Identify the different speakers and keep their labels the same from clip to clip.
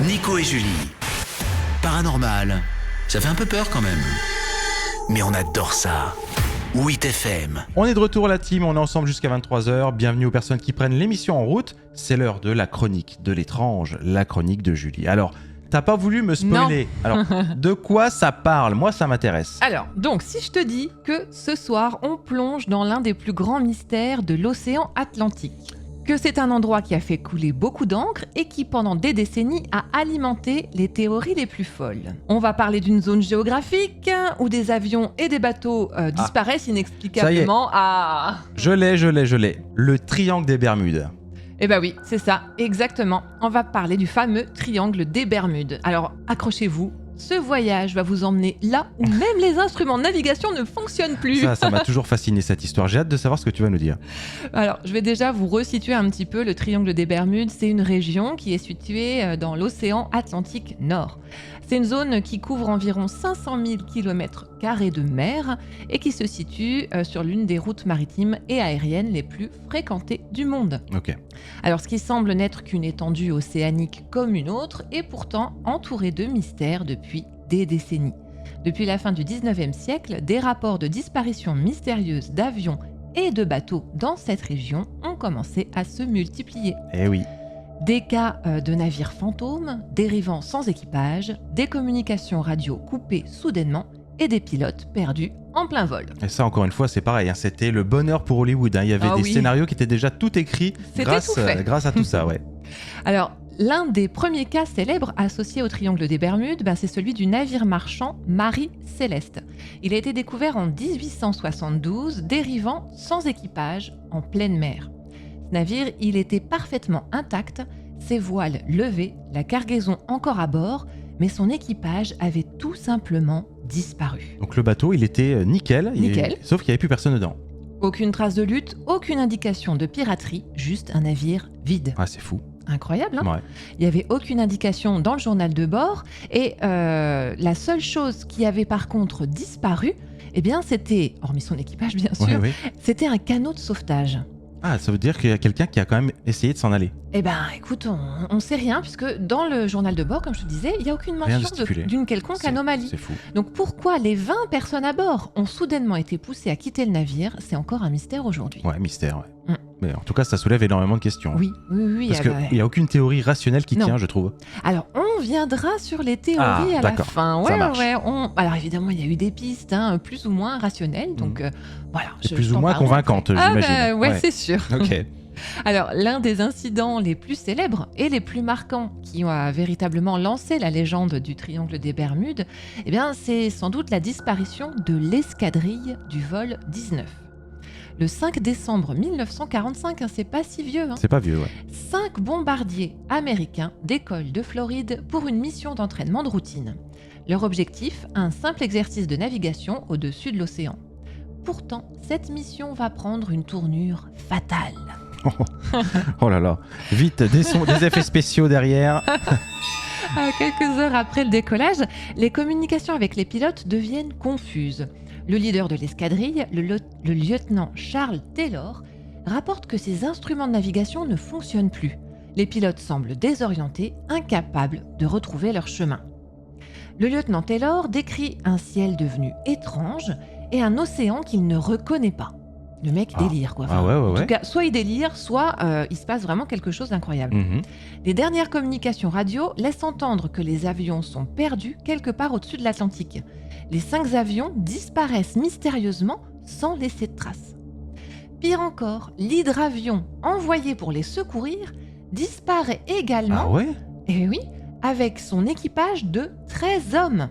Speaker 1: Nico et Julie. Paranormal, ça fait un peu peur quand même. Mais on adore ça. 8FM.
Speaker 2: On est de retour la team, on est ensemble jusqu'à 23h. Bienvenue aux personnes qui prennent l'émission en route. C'est l'heure de la chronique de l'étrange, la chronique de Julie. Alors, t'as pas voulu me spoiler. Alors, de quoi ça parle? Moi, ça m'intéresse.
Speaker 3: Alors, donc, si je te dis que ce soir, on plonge dans l'un des plus grands mystères de l'océan Atlantique, que c'est un endroit qui a fait couler beaucoup d'encre et qui, pendant des décennies, a alimenté les théories les plus folles. On va parler d'une zone géographique où des avions et des bateaux disparaissent inexplicablement à...
Speaker 2: Je l'ai. Le triangle des Bermudes.
Speaker 3: Eh ben oui, c'est ça, exactement. On va parler du fameux triangle des Bermudes. Alors, accrochez-vous. Ce voyage va vous emmener là où même les instruments de navigation ne fonctionnent plus.
Speaker 2: Ça m'a toujours fasciné cette histoire. J'ai hâte de savoir ce que tu vas nous dire.
Speaker 3: Alors, je vais déjà vous resituer un petit peu. Le triangle des Bermudes, c'est une région qui est située dans l'océan Atlantique Nord. C'est une zone qui couvre environ 500 000 km² de mer et qui se situe sur l'une des routes maritimes et aériennes les plus fréquentées du monde.
Speaker 2: Ok.
Speaker 3: Alors, ce qui semble n'être qu'une étendue océanique comme une autre est pourtant entouré de mystères depuis des décennies. Depuis la fin du 19e siècle, des rapports de disparitions mystérieuses d'avions et de bateaux dans cette région ont commencé à se multiplier.
Speaker 2: Eh oui.
Speaker 3: Des cas de navires fantômes, dérivant sans équipage, des communications radio coupées soudainement et des pilotes perdus en plein vol.
Speaker 2: Et ça, encore une fois, c'est pareil. C'était le bonheur pour Hollywood. Il y avait des scénarios qui étaient déjà tout écrits grâce à tout ça. Ouais.
Speaker 3: Alors, l'un des premiers cas célèbres associés au triangle des Bermudes, c'est celui du navire marchand Marie Céleste. Il a été découvert en 1872, dérivant sans équipage en pleine mer. Ce navire, il était parfaitement intact, ses voiles levées, la cargaison encore à bord, mais son équipage avait tout simplement disparu.
Speaker 2: Donc le bateau, il était nickel. Sauf qu'il n'y avait plus personne dedans.
Speaker 3: Aucune trace de lutte, aucune indication de piraterie, juste un navire vide.
Speaker 2: Ah, c'est fou.
Speaker 3: Incroyable, hein?
Speaker 2: Ouais.
Speaker 3: Il n'y avait aucune indication dans le journal de bord et la seule chose qui avait par contre disparu, c'était, hormis son équipage bien sûr, c'était un canot de sauvetage.
Speaker 2: Ah, ça veut dire qu'il y a quelqu'un qui a quand même essayé de s'en aller.
Speaker 3: Eh ben, écoute, on ne sait rien, puisque dans le journal de bord, comme je te disais, il n'y a aucune mention d'une quelconque anomalie.
Speaker 2: C'est fou.
Speaker 3: Donc pourquoi les 20 personnes à bord ont soudainement été poussées à quitter le navire, c'est encore un mystère aujourd'hui.
Speaker 2: Ouais, mystère, ouais. Mais en tout cas, ça soulève énormément de questions.
Speaker 3: Oui.
Speaker 2: Parce qu'il n'y a aucune théorie rationnelle qui tient, je trouve.
Speaker 3: Alors, on viendra sur les théories à la fin. Alors évidemment, il y a eu des pistes, plus ou moins rationnelles, donc voilà.
Speaker 2: Plus ou moins convaincantes, j'imagine.
Speaker 3: Ouais, c'est sûr.
Speaker 2: Ok.
Speaker 3: Alors, l'un des incidents les plus célèbres et les plus marquants qui ont véritablement lancé la légende du triangle des Bermudes, c'est sans doute la disparition de l'escadrille du vol 19. Le 5 décembre 1945, c'est pas si vieux.
Speaker 2: C'est pas vieux, ouais.
Speaker 3: 5 bombardiers américains décollent de Floride pour une mission d'entraînement de routine. Leur objectif, un simple exercice de navigation au-dessus de l'océan. Pourtant, cette mission va prendre une tournure fatale.
Speaker 2: Oh là là, vite, des effets spéciaux derrière.
Speaker 3: Quelques heures après le décollage, les communications avec les pilotes deviennent confuses. Le leader de l'escadrille, le lieutenant Charles Taylor, rapporte que ses instruments de navigation ne fonctionnent plus. Les pilotes semblent désorientés, incapables de retrouver leur chemin. Le lieutenant Taylor décrit un ciel devenu étrange et un océan qu'il ne reconnaît pas. Le mec délire, quoi. En tout cas, soit il délire, soit il se passe vraiment quelque chose d'incroyable. Les dernières communications radio laissent entendre que les avions sont perdus quelque part au-dessus de l'Atlantique. Les 5 avions disparaissent mystérieusement sans laisser de traces. Pire encore, l'hydravion envoyé pour les secourir disparaît également.
Speaker 2: Ah ouais ?
Speaker 3: Eh oui, avec son équipage de 13 hommes.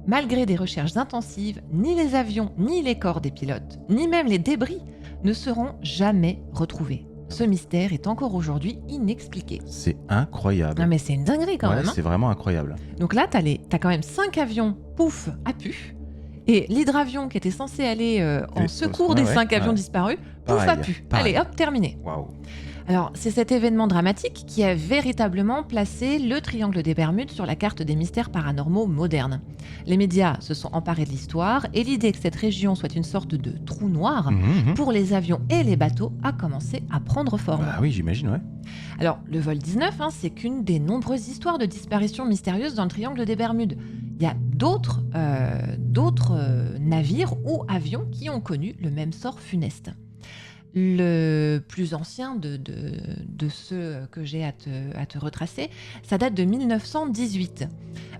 Speaker 3: Malgré des recherches intensives, ni les avions, ni les corps des pilotes, ni même les débris ne seront jamais retrouvés. Ce mystère est encore aujourd'hui inexpliqué.
Speaker 2: C'est incroyable.
Speaker 3: Non mais c'est une dinguerie quand même.
Speaker 2: C'est vraiment incroyable.
Speaker 3: Donc là, t'as quand même 5 avions, pouf, à pu. Et l'hydravion qui était censé aller en secours des 5 avions disparus, pouf, à pu. Allez, hop, terminé.
Speaker 2: Waouh.
Speaker 3: Alors, c'est cet événement dramatique qui a véritablement placé le triangle des Bermudes sur la carte des mystères paranormaux modernes. Les médias se sont emparés de l'histoire et l'idée que cette région soit une sorte de trou noir pour les avions et les bateaux a commencé à prendre forme.
Speaker 2: Bah oui, j'imagine, ouais.
Speaker 3: Alors, le vol 19, c'est qu'une des nombreuses histoires de disparitions mystérieuses dans le triangle des Bermudes. Il y a d'autres navires ou avions qui ont connu le même sort funeste. Le plus ancien de ceux que j'ai à te retracer, ça date de 1918.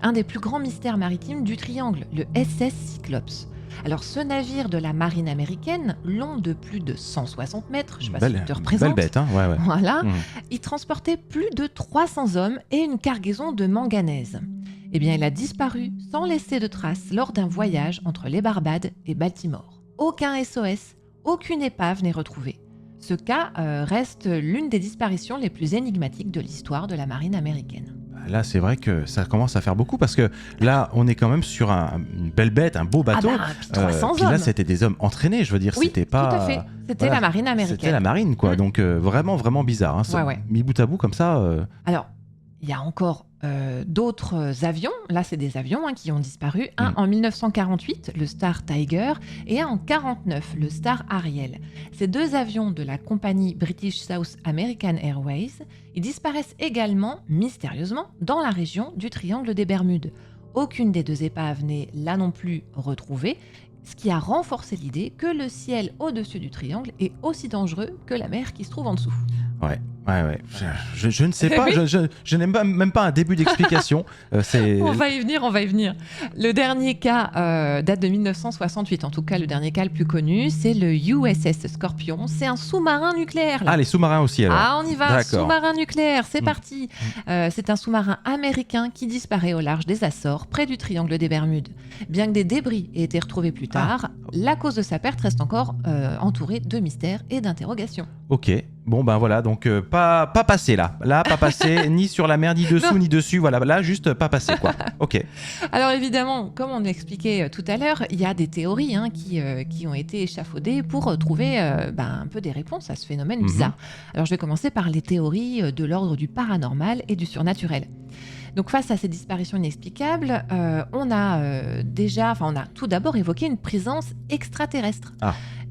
Speaker 3: Un des plus grands mystères maritimes du triangle, le SS Cyclops. Alors ce navire de la marine américaine, long de plus de 160 mètres, je ne sais pas si tu te représentes.
Speaker 2: Belle bête, hein, ouais.
Speaker 3: Voilà, il transportait plus de 300 hommes et une cargaison de manganèse. Eh bien, il a disparu sans laisser de traces lors d'un voyage entre les Barbades et Baltimore. Aucun SOS. Aucune épave n'est retrouvée. Ce cas reste l'une des disparitions les plus énigmatiques de l'histoire de la marine américaine.
Speaker 2: Là, c'est vrai que ça commence à faire beaucoup parce que là, on est quand même sur une belle bête, un beau bateau.
Speaker 3: Puis 300
Speaker 2: puis là,
Speaker 3: hommes.
Speaker 2: c'était des hommes entraînés, je veux dire.
Speaker 3: Oui,
Speaker 2: c'était pas.
Speaker 3: tout à fait. C'était la marine américaine.
Speaker 2: C'était la marine, quoi. Donc, vraiment, vraiment bizarre. Hein.
Speaker 3: Ouais.
Speaker 2: Mis bout à bout comme ça.
Speaker 3: Alors, il y a encore d'autres avions. Là, c'est des avions qui ont disparu. Un en 1948, le Star Tiger, et un en 1949, le Star Ariel. Ces deux avions de la compagnie British South American Airways, ils disparaissent également, mystérieusement, dans la région du Triangle des Bermudes. Aucune des deux épaves n'est là non plus retrouvée, ce qui a renforcé l'idée que le ciel au-dessus du triangle est aussi dangereux que la mer qui se trouve en dessous.
Speaker 2: Ouais. Je ne sais pas, je n'ai même pas un début d'explication.
Speaker 3: On va y venir. Le dernier cas date de 1968, en tout cas le dernier cas le plus connu, c'est le USS Scorpion. C'est un sous-marin nucléaire. Là.
Speaker 2: Ah, les sous-marins aussi alors.
Speaker 3: Ah, on y va,
Speaker 2: D'accord.
Speaker 3: Sous-marin nucléaire, c'est parti. C'est un sous-marin américain qui disparaît au large des Açores, près du triangle des Bermudes. Bien que des débris aient été retrouvés plus tard, la cause de sa perte reste encore entourée de mystères et d'interrogations.
Speaker 2: Ok, bon ben voilà, donc pas passé là. Là, pas passé ni sur la mer, ni dessous, ni dessus. Voilà, là, juste pas passé quoi. Ok.
Speaker 3: Alors évidemment, comme on l'expliquait tout à l'heure, il y a des théories qui ont été échafaudées pour trouver un peu des réponses à ce phénomène bizarre. Alors je vais commencer par les théories de l'ordre du paranormal et du surnaturel. Donc face à ces disparitions inexplicables, on a tout d'abord évoqué une présence extraterrestre.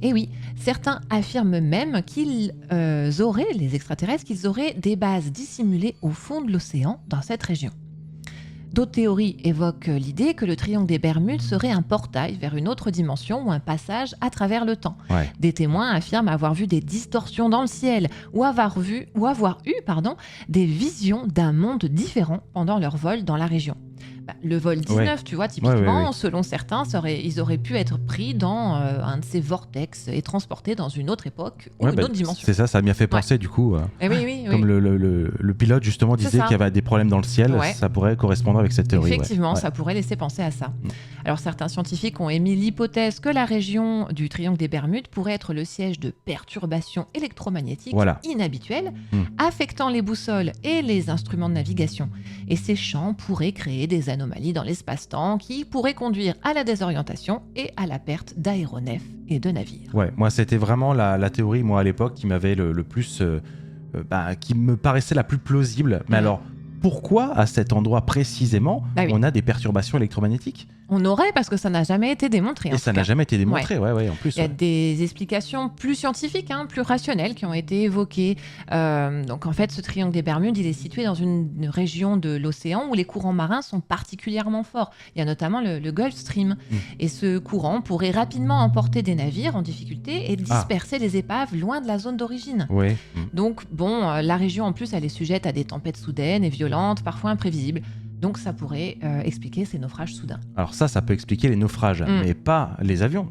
Speaker 3: Et oui, certains affirment même les extraterrestres, qu'ils auraient des bases dissimulées au fond de l'océan dans cette région. D'autres théories évoquent l'idée que le triangle des Bermudes serait un portail vers une autre dimension ou un passage à travers le temps.
Speaker 2: Ouais.
Speaker 3: Des témoins affirment avoir vu des distorsions dans le ciel ou avoir eu des visions d'un monde différent pendant leur vol dans la région. Le vol 19, tu vois, typiquement, selon certains, ils auraient pu être pris dans un de ces vortex et transportés dans une autre époque ou une autre dimension.
Speaker 2: C'est ça m'y a fait penser du coup. Comme le pilote justement disait qu'il y avait des problèmes dans le ciel, ça pourrait correspondre avec cette théorie.
Speaker 3: Effectivement, ça pourrait laisser penser à ça. Alors certains scientifiques ont émis l'hypothèse que la région du triangle des Bermudes pourrait être le siège de perturbations électromagnétiques inhabituelles, affectant les boussoles et les instruments de navigation. Et ces champs pourraient créer des anomalies dans l'espace-temps qui pourraient conduire à la désorientation et à la perte d'aéronefs et de navires. Ouais,
Speaker 2: moi c'était vraiment la théorie, moi à l'époque, qui m'avait le plus, qui me paraissait la plus plausible. Mais alors, pourquoi à cet endroit précisément on a des perturbations électromagnétiques ?
Speaker 3: On aurait, parce que ça n'a jamais été démontré.
Speaker 2: Et ça n'a jamais été démontré, en plus.
Speaker 3: Il y a des explications plus scientifiques, plus rationnelles qui ont été évoquées. Donc en fait, ce triangle des Bermudes, il est situé dans une région de l'océan où les courants marins sont particulièrement forts. Il y a notamment le Gulf Stream. Et ce courant pourrait rapidement emporter des navires en difficulté et disperser les épaves loin de la zone d'origine. Donc la région en plus, elle est sujette à des tempêtes soudaines et violentes, parfois imprévisibles. Donc ça pourrait expliquer ces naufrages soudains.
Speaker 2: Alors ça peut expliquer les naufrages, mais pas les avions.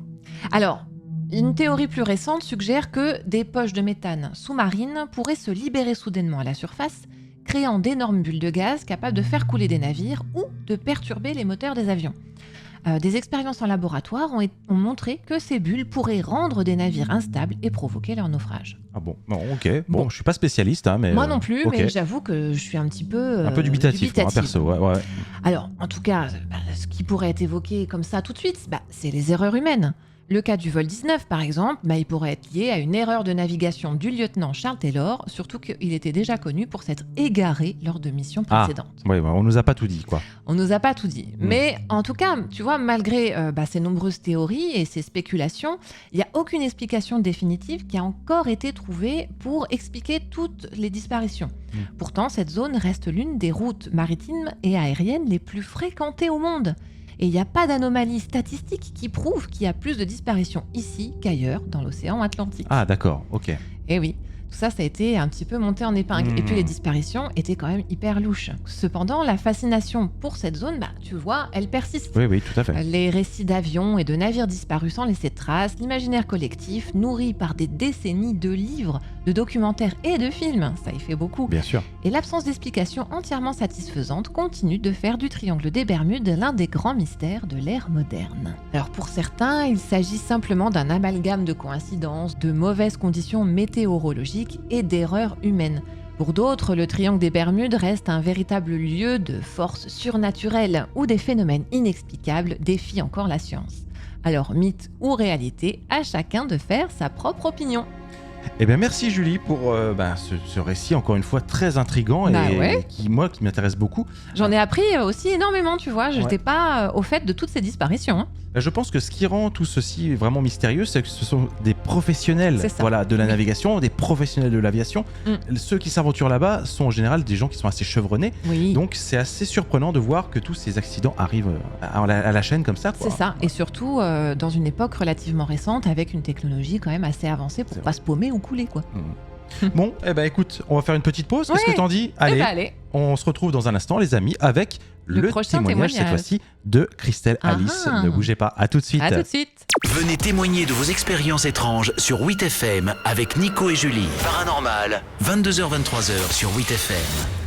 Speaker 3: Alors, une théorie plus récente suggère que des poches de méthane sous-marines pourraient se libérer soudainement à la surface, créant d'énormes bulles de gaz capables de faire couler des navires ou de perturber les moteurs des avions. Des expériences en laboratoire ont montré que ces bulles pourraient rendre des navires instables et provoquer leur naufrage.
Speaker 2: Ah bon, ok. Bon, je suis pas spécialiste, mais...
Speaker 3: Moi non plus, mais j'avoue que je suis un petit peu...
Speaker 2: un peu dubitatif, moi, perso, ouais.
Speaker 3: Alors, en tout cas, ce qui pourrait être évoqué comme ça tout de suite, c'est les erreurs humaines. Le cas du vol 19, par exemple, il pourrait être lié à une erreur de navigation du lieutenant Charles Taylor, surtout qu'il était déjà connu pour s'être égaré lors de missions précédentes.
Speaker 2: Oui, on nous a pas tout dit, quoi.
Speaker 3: On nous a pas tout dit. Mais en tout cas, tu vois, malgré ces nombreuses théories et ces spéculations, il n'y a aucune explication définitive qui a encore été trouvée pour expliquer toutes les disparitions. Pourtant, cette zone reste l'une des routes maritimes et aériennes les plus fréquentées au monde. Et il n'y a pas d'anomalie statistique qui prouve qu'il y a plus de disparitions ici qu'ailleurs dans l'océan Atlantique.
Speaker 2: Ah, d'accord, ok.
Speaker 3: Eh oui, tout ça, ça a été un petit peu monté en épingle. Et puis les disparitions étaient quand même hyper louches. Cependant, la fascination pour cette zone, tu vois, elle persiste.
Speaker 2: Oui, tout à fait.
Speaker 3: Les récits d'avions et de navires disparus sans laisser de traces, l'imaginaire collectif, nourri par des décennies de livres, de documentaires et de films, ça y fait beaucoup.
Speaker 2: Bien sûr.
Speaker 3: Et l'absence d'explication entièrement satisfaisante continue de faire du triangle des Bermudes l'un des grands mystères de l'ère moderne. Alors pour certains, il s'agit simplement d'un amalgame de coïncidences, de mauvaises conditions météorologiques et d'erreurs humaines. Pour d'autres, le triangle des Bermudes reste un véritable lieu de force surnaturelle où des phénomènes inexplicables défient encore la science. Alors, mythe ou réalité, à chacun de faire sa propre opinion.
Speaker 2: Eh bien, merci Julie pour ce récit, encore une fois, très intriguant et qui m'intéresse beaucoup.
Speaker 3: J'en ai appris aussi énormément, tu vois. Je n'étais pas au fait de toutes ces disparitions. Hein.
Speaker 2: Je pense que ce qui rend tout ceci vraiment mystérieux, c'est que ce sont des professionnels de la navigation, des professionnels de l'aviation. Ceux qui s'aventurent là-bas sont en général des gens qui sont assez chevronnés. Oui. Donc c'est assez surprenant de voir que tous ces accidents arrivent à la chaîne comme ça.
Speaker 3: C'est ça, et surtout dans une époque relativement récente avec une technologie quand même assez avancée pour pas se paumer ou couler, quoi.
Speaker 2: Bon, écoute, on va faire une petite pause. Qu'est-ce que t'en dis ? Allez, on se retrouve dans un instant, les amis, avec le témoignage cette fois-ci de Christelle Alice. Ne bougez pas, à tout de suite.
Speaker 3: À tout de suite.
Speaker 1: Venez témoigner de vos expériences étranges sur 8FM avec Nico et Julie. Paranormal, 22h-23h sur 8FM.